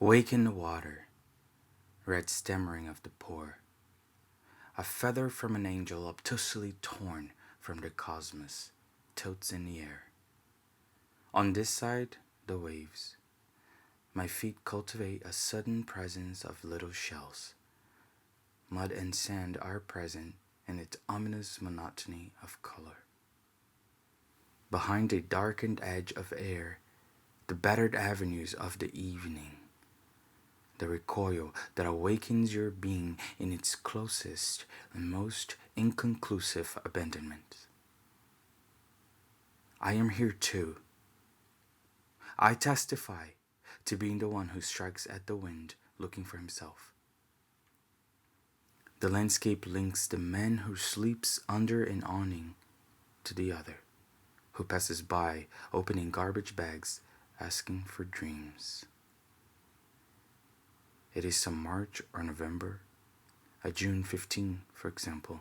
Wake in the water, red stammering of the poor, a feather from an angel obtusely torn from the cosmos tilts in the air. On this side, the waves. My feet cultivate a sudden presence of little shells. Mud and sand are present in its ominous monotony of color. Behind a darkened edge of air, the battered avenues of the evening, the recoil that awakens your being in its closest and most inconclusive abandonment. I am here too. I testify to being the one who strikes at the wind looking for himself. The landscape links the man who sleeps under an awning to the other, who passes by opening garbage bags asking for dreams. It is some March or November, a June 15, for example,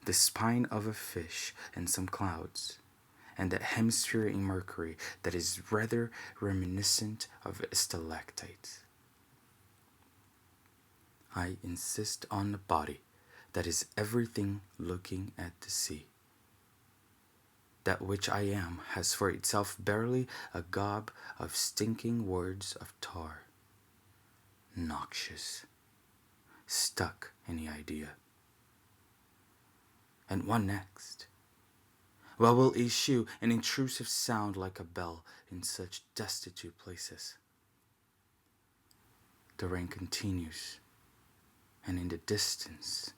the spine of a fish and some clouds, and that hemisphere in Mercury that is rather reminiscent of stalactites. I insist on the body that is everything looking at the sea. That which I am has for itself barely a gob of stinking words of tar. Noxious. Stuck in the idea. And what next? What will issue an intrusive sound like a bell in such destitute places? The rain continues, and in the distance,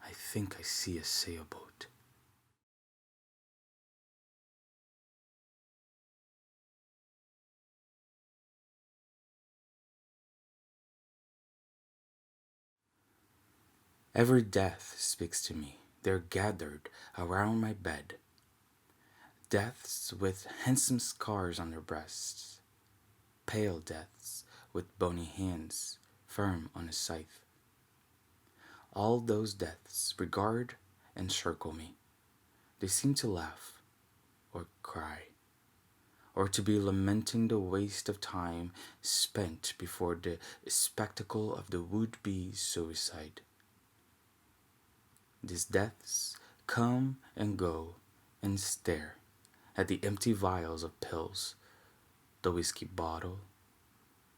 I think I see a sailboat. Every death speaks to me. They're gathered around my bed. Deaths with handsome scars on their breasts. Pale deaths with bony hands firm on a scythe. All those deaths regard and circle me. They seem to laugh or cry, or to be lamenting the waste of time spent before the spectacle of the would-be suicide. These deaths come and go and stare at the empty vials of pills, the whiskey bottle,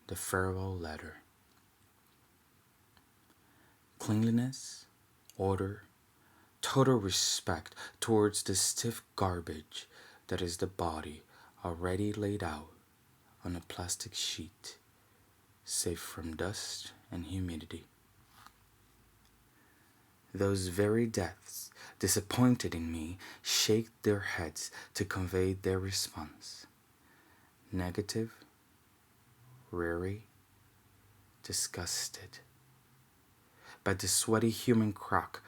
the farewell letter. Cleanliness, order, total respect towards the stiff garbage that is the body already laid out on a plastic sheet, safe from dust and humidity. Those very deaths, disappointed in me, shake their heads to convey their response. Negative, weary, disgusted by the sweaty human crock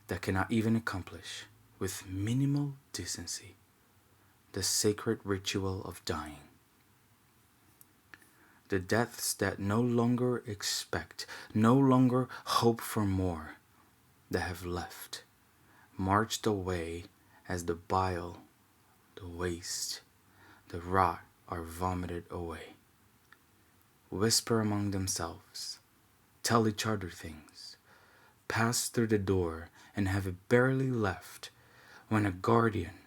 that cannot even accomplish, with minimal decency, the sacred ritual of dying. The deaths that no longer expect, no longer hope for more, that have left, marched away as the bile, the waste, the rot are vomited away. Whisper among themselves, tell each other things, pass through the door and have barely left when a guardian,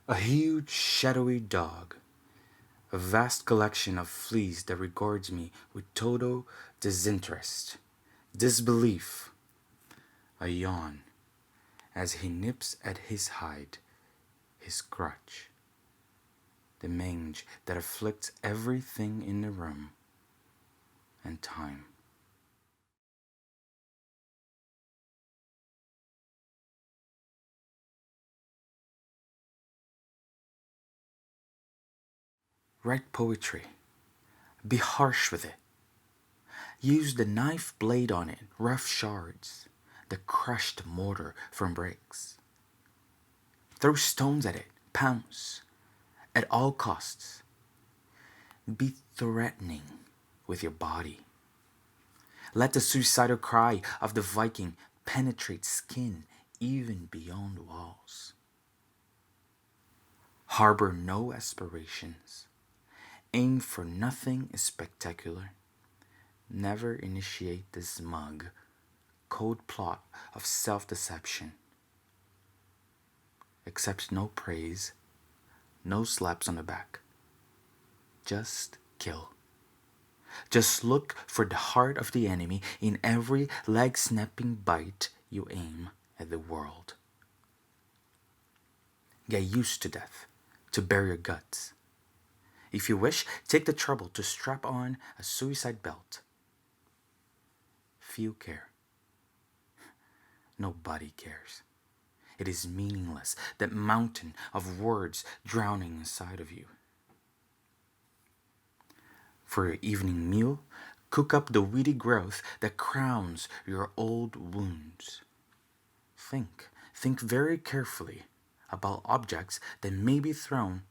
a huge shadowy dog, a vast collection of fleas that regards me with total disinterest, disbelief, a yawn, as he nips at his hide, his crutch, the mange that afflicts everything in the room, and time. Write poetry. Be harsh with it. Use the knife blade on it, rough shards, the crushed mortar from bricks. Throw stones at it, pounce, at all costs. Be threatening with your body. Let the suicidal cry of the Viking penetrate skin even beyond walls. Harbor no aspirations. Aim for nothing spectacular. Never initiate the smug, cold plot of self-deception. Accept no praise, no slaps on the back. Just kill. Just look for the heart of the enemy in every leg-snapping bite you aim at the world. Get used to death, to bare your guts. If you wish, take the trouble to strap on a suicide belt. Few care. Nobody cares. It is meaningless, that mountain of words drowning inside of you. For your evening meal, cook up the weedy growth that crowns your old wounds. Think very carefully about objects that may be thrown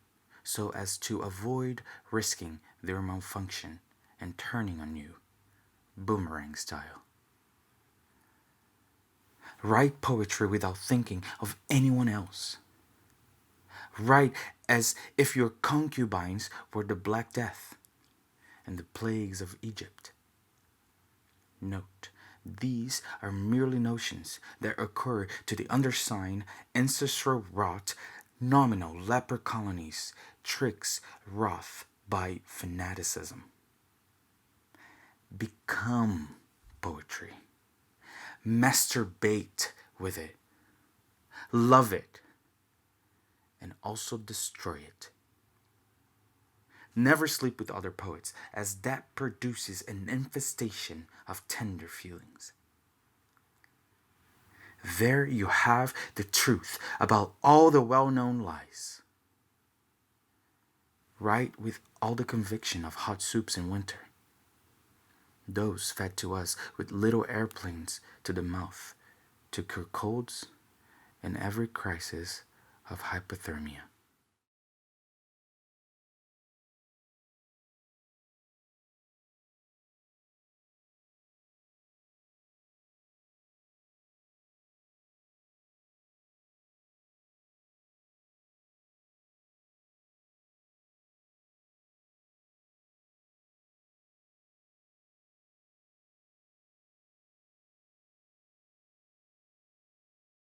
so as to avoid risking their malfunction and turning on you, boomerang style. Write poetry without thinking of anyone else. Write as if your concubines were the Black Death and the plagues of Egypt. Note, these are merely notions that occur to the undersigned, ancestral rot, nominal leper colonies, tricks wrought by fanaticism. Become poetry. Masturbate with it. Love it. And also destroy it. Never sleep with other poets, as that produces an infestation of tender feelings. There you have the truth about all the well-known lies. Write with all the conviction of hot soups in winter. Those fed to us with little airplanes to the mouth to cure colds and every crisis of hypothermia.